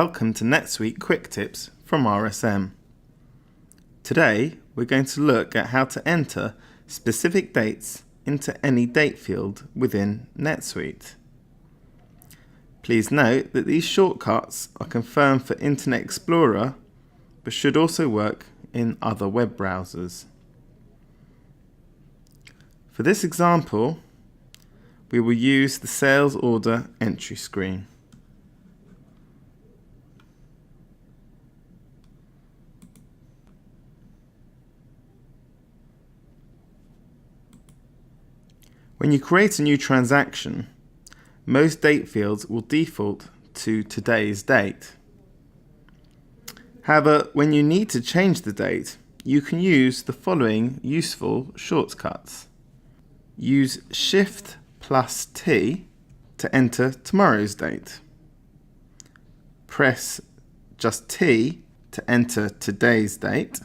Welcome to NetSuite Quick Tips from RSM. Today we're going to look at how to enter specific dates into any date field within NetSuite. Please note that these shortcuts are confirmed for Internet Explorer but should also work in other web browsers. For this example, we will use the sales order entry screen. When you create a new transaction, most date fields will default to today's date. However, when you need to change the date, you can use the following useful shortcuts. Use Shift plus T to enter tomorrow's date. Press just T to enter today's date.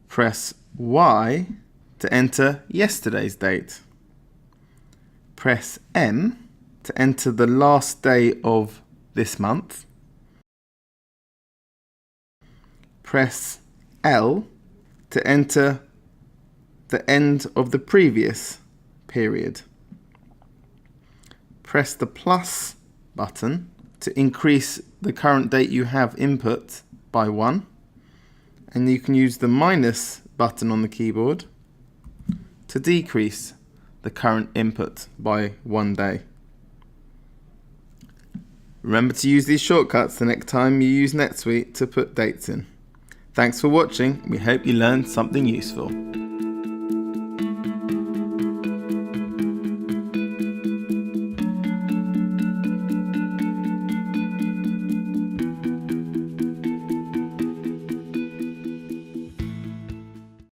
Press Y to enter yesterday's date. Press M to enter the last day of this month. Press L to enter the end of the previous period. Press the plus button to increase the current date you have input by 1, and you can use the minus button on the keyboard to decrease the current input by 1 day. Remember to use these shortcuts the next time you use NetSuite to put dates in. Thanks for watching. We hope you learned something useful.